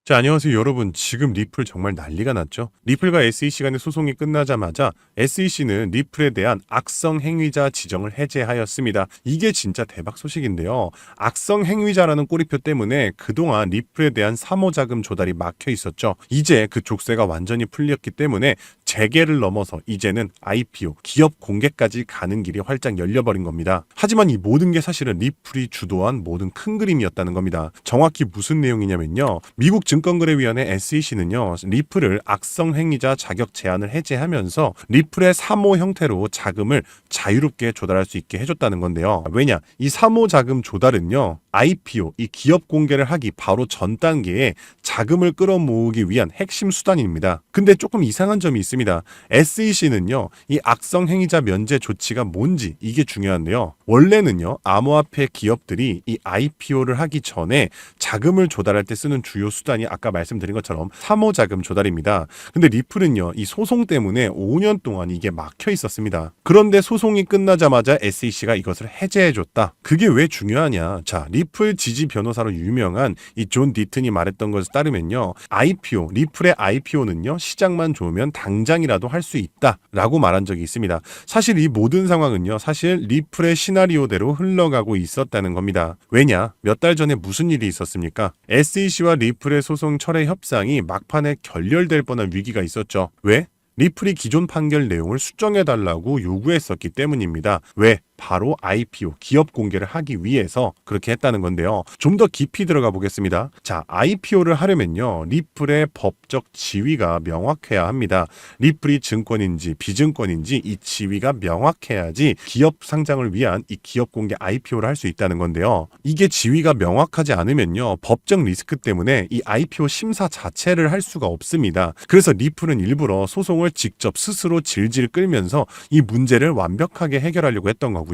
자, 안녕하세요 여러분. 지금 리플 정말 난리가 났죠. 리플과 SEC 간의 소송이 끝나자마자 SEC는 리플에 대한 악성 행위자 지정을 해제하였습니다. 이게 진짜 대박 소식인데요. 악성 행위자라는 꼬리표 때문에 그동안 리플에 대한 사모자금 조달이 막혀 있었죠. 이제 그 족쇄가 완전히 풀렸기 때문에 재계를 넘어서 이제는 IPO, 기업 공개까지 가는 길이 활짝 열려버린 겁니다. 하지만 이 모든 게 사실은 리플이 주도한 모든 큰 그림이었다는 겁니다. 정확히 무슨 내용이냐면요. 미국 증권거래위원회 SEC는요. 리플을 악성 행위자 자격 제한을 해제하면서 리플의 사모 형태로 자금을 자유롭게 조달할 수 있게 해줬다는 건데요. 왜냐? 이 사모 자금 조달은요. IPO, 이 기업 공개를 하기 바로 전 단계에 자금을 끌어모으기 위한 핵심 수단입니다. 근데 조금 이상한 점이 있습니다. SEC는요, 이 악성 행위자 면제 조치가 뭔지 이게 중요한데요. 원래는요, 암호화폐 기업들이 이 IPO를 하기 전에 자금을 조달할 때 쓰는 주요 수단이 아까 말씀드린 것처럼 사모자금 조달입니다. 근데 리플은요, 이 소송 때문에 5년 동안 이게 막혀 있었습니다. 그런데 소송이 끝나자마자 SEC가 이것을 해제해줬다. 그게 왜 중요하냐? 자, 리플 지지 변호사로 유명한 이 존 디튼이 말했던 것에 따르면요. IPO, 리플의 IPO는요. 시장만 좋으면 당장이라도 할 수 있다라고 말한 적이 있습니다. 사실 이 모든 상황은요. 사실 리플의 시나리오대로 흘러가고 있었다는 겁니다. 왜냐? 몇 달 전에 무슨 일이 있었습니까? SEC와 리플의 소송 철회 협상이 막판에 결렬될 뻔한 위기가 있었죠. 왜? 리플이 기존 판결 내용을 수정해달라고 요구했었기 때문입니다. 왜? 바로 IPO, 기업 공개를 하기 위해서 그렇게 했다는 건데요. 좀 더 깊이 들어가 보겠습니다. 자, IPO를 하려면요. 리플의 법적 지위가 명확해야 합니다. 리플이 증권인지 비증권인지 이 지위가 명확해야지 기업 상장을 위한 이 기업 공개 IPO를 할 수 있다는 건데요. 이게 지위가 명확하지 않으면요. 법적 리스크 때문에 이 IPO 심사 자체를 할 수가 없습니다. 그래서 리플은 일부러 소송을 직접 스스로 질질 끌면서 이 문제를 완벽하게 해결하려고 했던 거고요.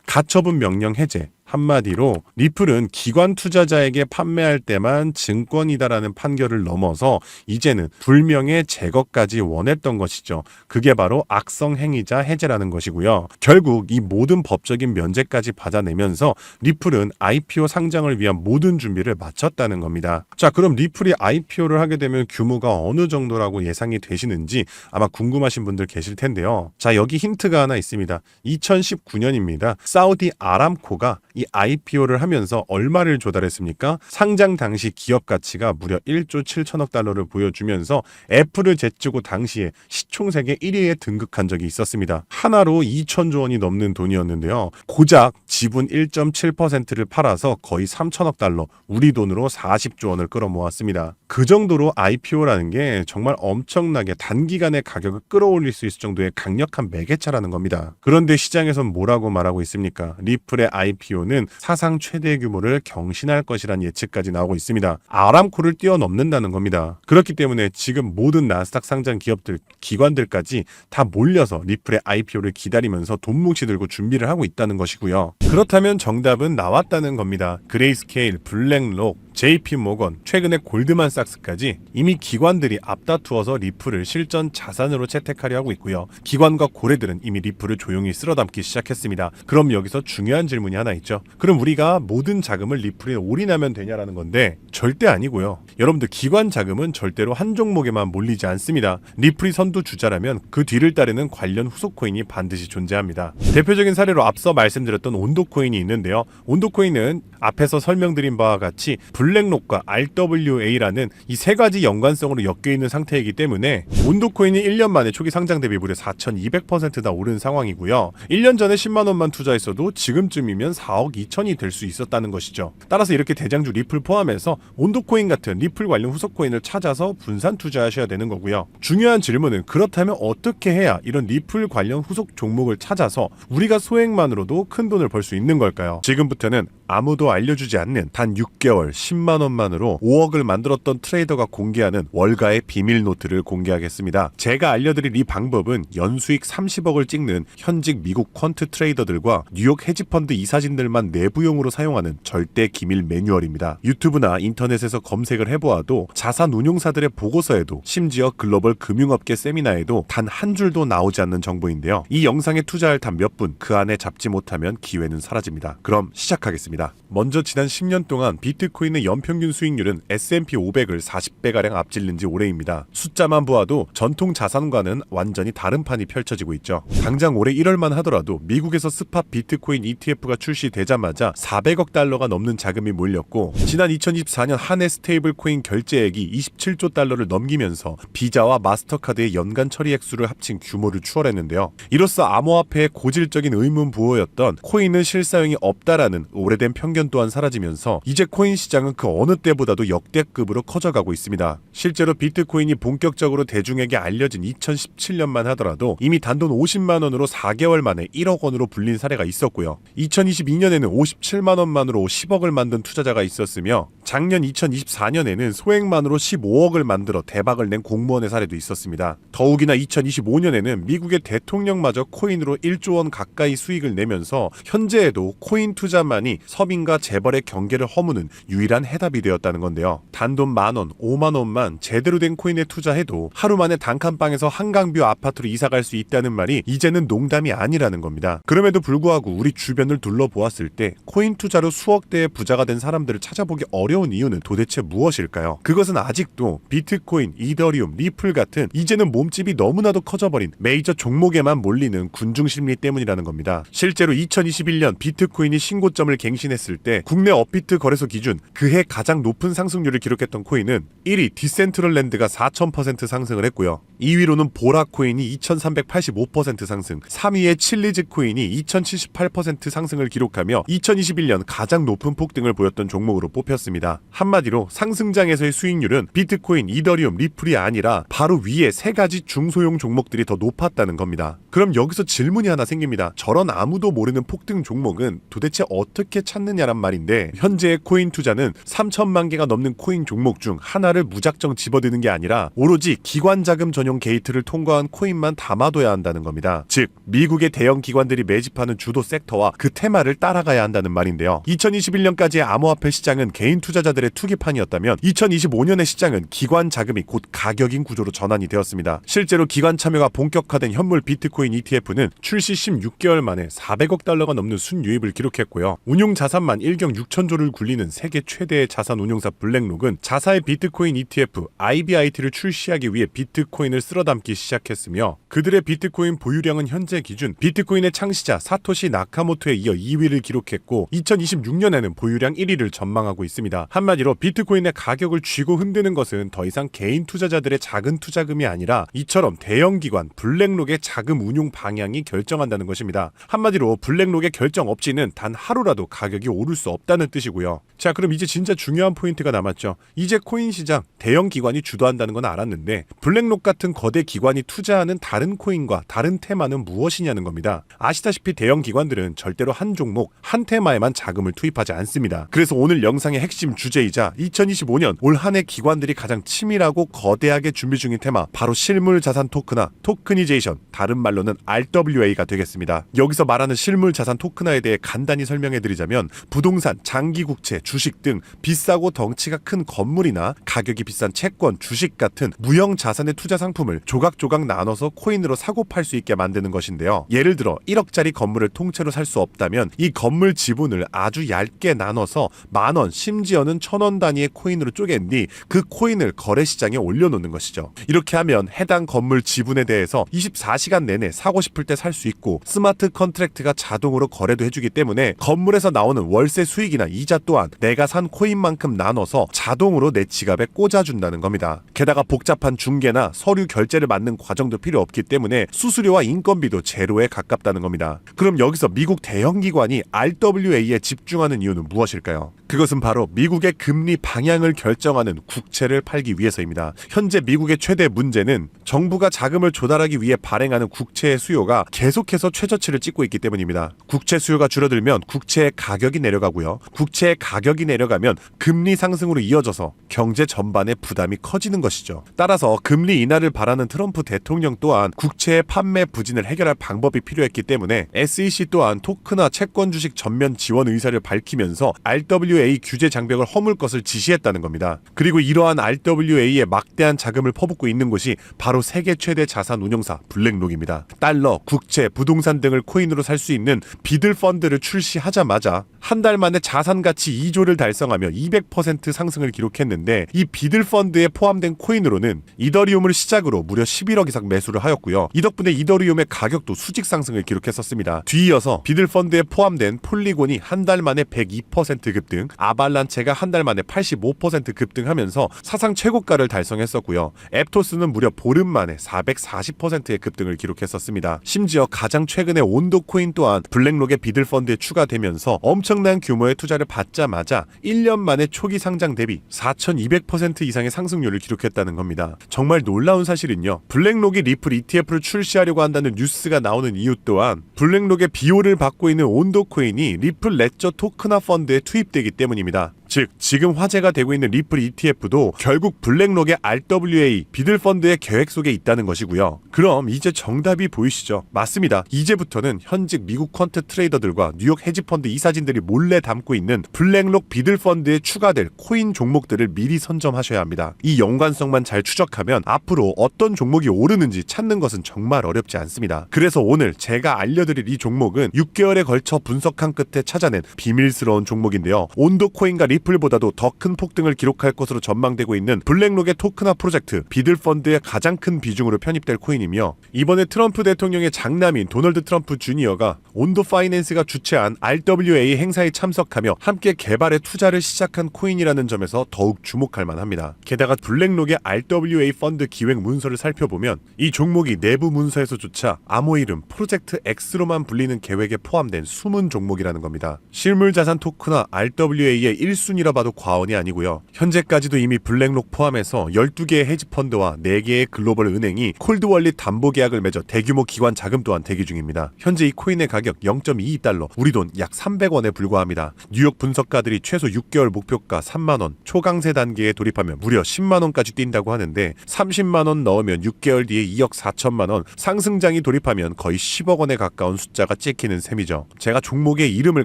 가처분 명령 해제. 한마디로 리플은 기관 투자자에게 판매할 때만 증권이다라는 판결을 넘어서 이제는 불명예 제거까지 원했던 것이죠. 그게 바로 악성 행위자 해제라는 것이고요. 결국 이 모든 법적인 면제까지 받아내면서 리플은 IPO 상장을 위한 모든 준비를 마쳤다는 겁니다. 자, 그럼 리플이 IPO를 하게 되면 규모가 어느 정도라고 예상이 되시는지 아마 궁금하신 분들 계실 텐데요. 자, 여기 힌트가 하나 있습니다. 2019년입니다. 사우디 아람코가 이 IPO를 하면서 얼마를 조달했습니까? 상장 당시 기업 가치가 무려 1조 7천억 달러를 보여주면서 애플을 제치고 당시에 시총세계 1위에 등극한 적이 있었습니다. 하나로 2천조 원이 넘는 돈이었는데요. 고작 지분 1.7%를 팔아서 거의 3천억 달러, 우리 돈으로 40조 원을 끌어모았습니다. 그 정도로 IPO라는 게 정말 엄청나게 단기간에 가격을 끌어올릴 수 있을 정도의 강력한 매개차라는 겁니다. 그런데 시장에선 뭐라고 말하고 있습니까? 리플의 IPO는 사상 최대 규모를 경신할 것이란 예측까지 나오고 있습니다. 아람코를 뛰어넘는다는 겁니다. 그렇기 때문에 지금 모든 나스닥 상장 기업들, 기관들까지 다 몰려서 리플의 IPO를 기다리면서 돈 뭉치 들고 준비를 하고 있다는 것이고요. 그렇다면 정답은 나왔다는 겁니다. 그레이스케일, 블랙록, JP모건, 최근에 골드만삭스까지 이미 기관들이 앞다투어서 리플을 실전 자산으로 채택하려 하고 있고요. 기관과 고래들은 이미 리플을 조용히 쓸어담기 시작했습니다. 그럼 여기서 중요한 질문이 하나 있죠. 그럼 우리가 모든 자금을 리플에 올인하면 되냐라는 건데 절대 아니고요. 여러분들 기관 자금은 절대로 한 종목에만 몰리지 않습니다. 리플이 선두주자라면 그 뒤를 따르는 관련 후속 코인이 반드시 존재합니다. 대표적인 사례로 앞서 말씀드렸던 온도코인이 있는데요. 온도코인은 앞에서 설명드린 바와 같이 블랙록과 RWA라는 이 세 가지 연관성으로 엮여있는 상태이기 때문에 온도코인이 1년 만에 초기 상장 대비 무려 4,200%나 오른 상황이고요. 1년 전에 10만원만 투자했어도 지금쯤이면 4억 2천이 될 수 있었다는 것이죠. 따라서 이렇게 대장주 리플 포함해서 온도코인 같은 리플 관련 후속코인을 찾아서 분산 투자하셔야 되는 거고요. 중요한 질문은 그렇다면 어떻게 해야 이런 리플 관련 후속 종목을 찾아서 우리가 소액만으로도 큰 돈을 벌 수 있는 걸까요? 지금부터는 아무도 알려주지 않는 단 6개월 10만원만으로 5억을 만들었던 트레이더가 공개하는 월가의 비밀 노트를 공개하겠습니다. 제가 알려드릴 이 방법은 연수익 30억을 찍는 현직 미국 퀀트 트레이더들과 뉴욕 헤지펀드 이사진들만 기관만 내부용으로 사용하는 절대 기밀 매뉴얼입니다. 유튜브나 인터넷에서 검색을 해보아도 자산 운용사들의 보고서에도 심지어 글로벌 금융업계 세미나에도 단 한 줄도 나오지 않는 정보인데요. 이 영상에 투자할 단 몇 분 그 안에 잡지 못하면 기회는 사라집니다. 그럼 시작하겠습니다. 먼저 지난 10년 동안 비트코인의 연평균 수익률은 S&P 500을 40배가량 앞질른 지 오래입니다. 숫자만 보아도 전통 자산과는 완전히 다른 판이 펼쳐지고 있죠. 당장 올해 1월만 하더라도 미국에서 스팟 비트코인 ETF가 출시되자마자 400억 달러가 넘는 자금이 몰렸고, 지난 2024년 한 해 스테이블 코인 결제액이 27조 달러를 넘기면서 비자와 마스터카드의 연간 처리 액수를 합친 규모를 추월했는데요. 이로써 암호화폐의 고질적인 의문 부호였던 코인은 실사용이 없다라는 오래된 편견 또한 사라지면서 이제 코인 시장은 그 어느 때보다도 역대급으로 커져가고 있습니다. 실제로 비트코인이 본격적으로 대중에게 알려진 2017년만 하더라도 이미 단돈 50만 원으로 4개월 만에 1억 원으로 불린 사례가 있었고요. 2022년에는 57만 원만으로 10억을 만든 투자자가 있었으며, 작년 2024년에는 소액만으로 15억을 만들어 대박을 낸 공무원의 사례도 있었습니다. 더욱이나 2025년에는 미국의 대통령마저 코인으로 1조 원 가까이 수익을 내면서 현재에도 코인 투자만이 서민과 재벌의 경계를 허무는 유일한 해답이 되었다는 건데요. 단돈 만원, 5만 원만 제대로 된 코인에 투자해도 하루 만에 단칸방에서 한강뷰 아파트로 이사갈 수 있다는 말이 이제는 농담이 아니라는 겁니다. 그럼에도 불구하고 우리 주변을 둘러보았을 때 코인 투자로 수억대의 부자가 된 사람들을 찾아보기 어려운 이유는 도대체 무엇일까요? 그것은 아직도 비트코인, 이더리움, 리플 같은 이제는 몸집이 너무나도 커져버린 메이저 종목에만 몰리는 군중 심리 때문이라는 겁니다. 실제로 2021년 비트코인이 신고점을 갱신했을 때 국내 업비트 거래소 기준 그해 가장 높은 상승률을 기록했던 코인은 1위 디센트럴랜드가 4000% 상승을 했고요. 2위로는 보라코인이 2385% 상승, 3위의 칠리즈 코인이 2078% 상승을 기록하며 2021년 가장 높은 폭등을 보였던 종목으로 뽑혔습니다. 한마디로 상승장에서의 수익률은 비트코인, 이더리움, 리플이 아니라 바로 위에 세 가지 중소형 종목들이 더 높았다는 겁니다. 그럼 여기서 질문이 하나 생깁니다. 저런 아무도 모르는 폭등 종목은 도대체 어떻게 찾느냐란 말인데, 현재의 코인 투자는 3천만 개가 넘는 코인 종목 중 하나를 무작정 집어드는 게 아니라 오로지 기관 자금 전용 게이트를 통과한 코인만 담아둬야 한다는 겁니다. 즉, 미국의 대형 기관들이 매집하는 주도 섹터와 그 테마를 따라가야 한다는 말인데요. 2021년까지의 암호화폐 시장은 개인 투자자들의 투기판이었다면 2025년의 시장은 기관 자금이 곧 가격인 구조로 전환이 되었습니다. 실제로 기관 참여가 본격화된 현물 비트코인 ETF는 출시 16개월 만에 400억 달러가 넘는 순유입을 기록했고요. 운용 자산만 1경 6천조를 굴리는 세계 최대의 자산 운용사 블랙록은 자사의 비트코인 ETF IBIT를 출시하기 위해 비트코인을 쓸어담기 시작했으며, 그들의 비트코인 보유량은 현재 기준 비트코인의 창시자 사토시 나카모토에 이어 2위를 기록했고 2026년에는 보유량 1위를 전망하고 있습니다. 한마디로 비트코인의 가격을 쥐고 흔드는 것은 더 이상 개인 투자자들의 작은 투자금이 아니라 이처럼 대형 기관 블랙록의 자금 운용 방향이 결정한다는 것입니다. 한마디로 블랙록의 결정 없이는 단 하루라도 가격이 오를 수 없다는 뜻이고요. 자, 그럼 이제 진짜 중요한 포인트가 남았죠. 이제 코인 시장 대형 기관이 주도한다는 건 알았는데 블랙록 같은 거대 기관이 투자하는 다른 코인과 다른 테마는 무엇이냐는 겁니다. 아시다시피 대형 기관들은 절대로 한 종목, 한 테마에만 자금을 투입하지 않습니다. 그래서 오늘 영상의 핵심 주제이자 2025년 올 한 해 기관들이 가장 치밀하고 거대하게 준비 중인 테마, 바로 실물 자산 토큰화, 토크니제이션, 다른 말로는 RWA가 되겠습니다. 여기서 말하는 실물 자산 토큰화에 대해 간단히 설명해드리자면, 부동산, 장기국채, 주식 등 비싸고 덩치가 큰 건물이나 가격이 비싼 채권, 주식 같은 무형 자산의 투자 상품을 조각조각 나눠서 코인으로 사고 팔 수 있게 만드는 것인데요. 예를 들어 1억짜리 건물을 통째로 살 수 없다면 이 건물 지분을 아주 얇게 나눠서 만원, 심지어는 1000원 단위의 코인으로 쪼갠 뒤 그 코인을 거래시장에 올려놓는 것이죠. 이렇게 하면 해당 건물 지분에 대해서 24시간 내내 사고 싶을 때 살 수 있고, 스마트 컨트랙트가 자동으로 거래도 해주기 때문에 건물에서 나오는 월세 수익이나 이자 또한 내가 산 코인만큼 나눠서 자동으로 내 지갑에 꽂아준다는 겁니다. 게다가 복잡한 중개나 서류 결제를 맡는 과정도 필요 없기 때문에 수수료와 인건비도 제로에 가깝다는 겁니다. 그럼 여기서 미국 대형 기관이 RWA에 집중하는 이유는 무엇일까요? 그것은 바로 미국의 금리 방향을 결정하는 국채를 팔기 위해서입니다. 현재 미국의 최대 문제는 정부가 자금을 조달하기 위해 발행하는 국채의 수요가 계속해서 최저치를 찍고 있기 때문입니다. 국채 수요가 줄어들면 국채의 가격이 내려가고요. 국채의 가격이 내려가면 금리 상승으로 이어져서 경제 전반의 부담이 커지는 것이죠. 따라서 금리 인하를 바라는 트럼프 대통령 또한 국채의 판매 부진을 해결할 방법이 필요했기 때문에 SEC 또한 토크나 채권 주식 소식 전면 지원 의사를 밝히면서 RWA 규제 장벽을 허물 것을 지시했다는 겁니다. 그리고 이러한 RWA에 막대한 자금을 퍼붓고 있는 곳이 바로 세계 최대 자산 운용사 블랙록입니다. 달러, 국채, 부동산 등을 코인으로 살 수 있는 비들 펀드를 출시하자마자 한 달 만에 자산 가치 2조를 달성하며 200% 상승을 기록했는데, 이 비들 펀드에 포함된 코인으로는 이더리움을 시작으로 무려 11억 이상 매수를 하였고요. 이 덕분에 이더리움의 가격도 수직 상승을 기록했었습니다. 뒤이어서 비들 펀드에 포함된 폴리곤이 한 달 만에 102% 급등, 아발란체가 한 달 만에 85% 급등하면서 사상 최고가를 달성했었고요. 앱토스는 무려 보름 만에 440%의 급등을 기록했었습니다. 심지어 가장 최근에 온도 코인 또한 블랙록의 비들 펀드에 추가되면서 엄청난 규모의 투자를 받자마자 1년 만에 초기 상장 대비 4200% 이상의 상승률을 기록했다는 겁니다. 정말 놀라운 사실은요, 블랙록이 리플 ETF를 출시하려고 한다는 뉴스가 나오는 이유 또한 블랙록의 비호를 받고 있는 온도 코인이 리플 레저 토크나 펀드에 투입되기 때문입니다. 즉, 지금 화제가 되고 있는 리플 ETF도 결국 블랙록의 RWA 비들 펀드의 계획 속에 있다는 것이고요. 그럼 이제 정답이 보이시죠? 맞습니다. 이제부터는 현직 미국 퀀트 트레이더들과 뉴욕 헤지펀드 이사진들이 몰래 담고 있는 블랙록 비들 펀드에 추가될 코인 종목들을 미리 선점하셔야 합니다. 이 연관성만 잘 추적하면 앞으로 어떤 종목이 오르는지 찾는 것은 정말 어렵지 않습니다. 그래서 오늘 제가 알려드릴 이 종목은 6개월에 걸쳐 분석한 끝에 찾아낸 비밀스러운 종목인데요. 온도 코인과 리플보다도 더 큰 폭등을 기록할 것으로 전망되고 있는 블랙록의 토크나 프로젝트 비들 펀드의 가장 큰 비중으로 편입될 코인이며, 이번에 트럼프 대통령의 장남인 도널드 트럼프 주니어가 온도 파이낸스가 주최한 RWA 행사에 참석하며 함께 개발에 투자를 시작한 코인이라는 점에서 더욱 주목할 만합니다. 게다가 블랙록의 RWA 펀드 기획 문서를 살펴보면 이 종목이 내부 문서에서조차 암호 이름 프로젝트 X로만 불리는 계획에 포함된 숨은 종목이라는 겁니다. 실물자산 토크나 RWA의 1순위라 봐도 과언이 아니고요. 현재까지도 이미 블랙록 포함해서 12개의 헤지펀드와 4개의 글로벌 은행이 콜드월릿 담보 계약을 맺어 대규모 기관 자금 또한 대기 중입니다. 현재 이 코인의 가격 0.22달러, 우리 돈 약 300원에 불과합니다. 뉴욕 분석가들이 최소 6개월 목표가 3만원, 초강세 단계에 돌입하면 무려 10만원까지 뛴다고 하는데 30만원 넣으면 6개월 뒤에 2억 4천만원, 상승장이 돌입하면 거의 10억원에 가까운 숫자가 찍히는 셈이죠. 제가 종목의 이름을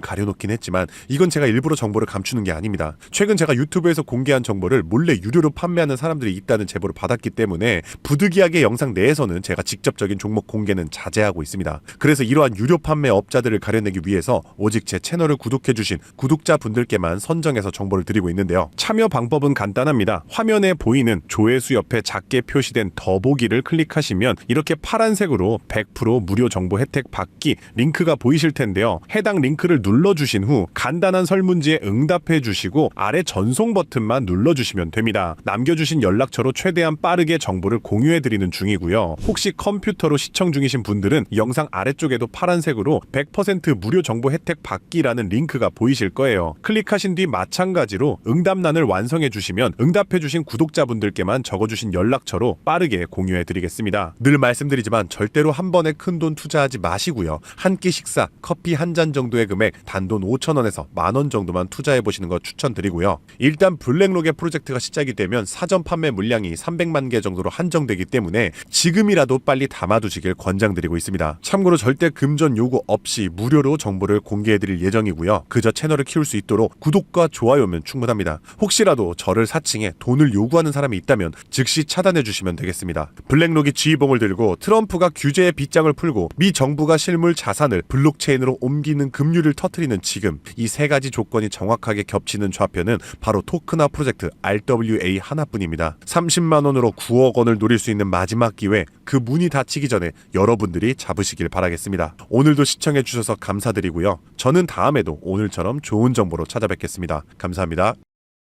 가려놓긴 했지만 이건 제가 일부러 정보를 감추는 게 아닙니다. 최근 제가 유튜브에서 공개한 정보를 몰래 유료로 판매하는 사람들이 있다는 제보를 받았기 때문에 부득이하게 영상 내에서는 제가 직접적인 종목 공개는 자제하고 있습니다. 그래서 이러한 유료 판매 업자들을 가려내기 위해서 오직 제 채널을 구독해주신 구독자분들께만 선정해서 정보를 드리고 있는데요. 참여 방법은 간단합니다. 화면에 보이는 조회수 옆에 작게 표시된 더보기를 클릭하시면 이렇게 파란색으로 100% 무료 정보 혜택 받기 링크가 보이실 텐데요. 해당 링크를 눌러주신 후 간단한 설문지에 응답해 주시고 아래 전송 버튼만 눌러주시면 됩니다. 남겨주신 연락처로 최대한 빠르게 정보를 공유해드리는 중이고요. 혹시 컴퓨터로 시청 중이신 분들은 영상 아래쪽에도 파란색으로 100% 무료 정보 혜택 받기라는 링크가 보이실 거예요. 클릭하신 뒤 마찬가지로 응답란을 완성해 주시면 응답해 주신 구독자분들께만 적어주신 연락처로 빠르게 공유해 드리겠습니다. 늘 말씀드리지만 절대로 한 번에 큰돈 투자하지 마시고요. 한 끼 식사, 커피 한 잔 정도의 금액 단돈 5,000원에서 만원 정도만 투자해 보시는 거 추천드리고요. 일단 블랙록의 프로젝트가 시작이 되면 사전 판매 물량이 300만 개 정도로 한정되기 때문에 지금이라도 빨리 담아두시길 권장드리고 있습니다. 참고로 절대 금전 요구 없이 무료로 정보를 공개해드릴 예정이고요. 그저 채널을 키울 수 있도록 구독과 좋아요면 충분합니다. 혹시라도 저를 사칭해 돈을 요구하는 사람이 있다면 즉시 차단해주시면 되겠습니다. 블랙록이 지휘봉을 들고 트럼프가 규제의 빗장을 풀고 미 정부가 실물 자산을 블록체인으로 옮기는 급류를 터뜨리는 지금, 이 세 가지 조건이 정확하게 겹치는 좌표는 바로 토크나 프로젝트 RWA 하나뿐입니다. 30만원으로 9억 원을 노릴 수 있는 마지막 기회, 그 문이 닫히기 전에 여러분들이 잡으시길 바라겠습니다. 오늘도 시청해주셔서 감사드리고요. 저는 다음에도 오늘처럼 좋은 정보로 찾아뵙겠습니다. 감사합니다.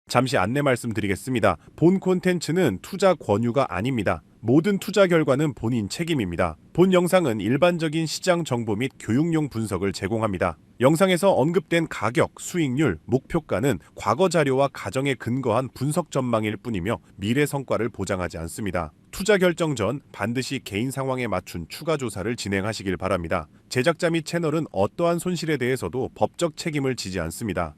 잠시 안내 말씀드리겠습니다. 본 콘텐츠는 투자 권유가 아닙니다. 모든 투자 결과는 본인 책임입니다. 본 영상은 일반적인 시장 정보 및 교육용 분석을 제공합니다. 영상에서 언급된 가격, 수익률, 목표가는 과거 자료와 가정에 근거한 분석 전망일 뿐이며 미래 성과를 보장하지 않습니다. 투자 결정 전 반드시 개인 상황에 맞춘 추가 조사를 진행하시길 바랍니다. 제작자 및 채널은 어떠한 손실에 대해서도 법적 책임을 지지 않습니다.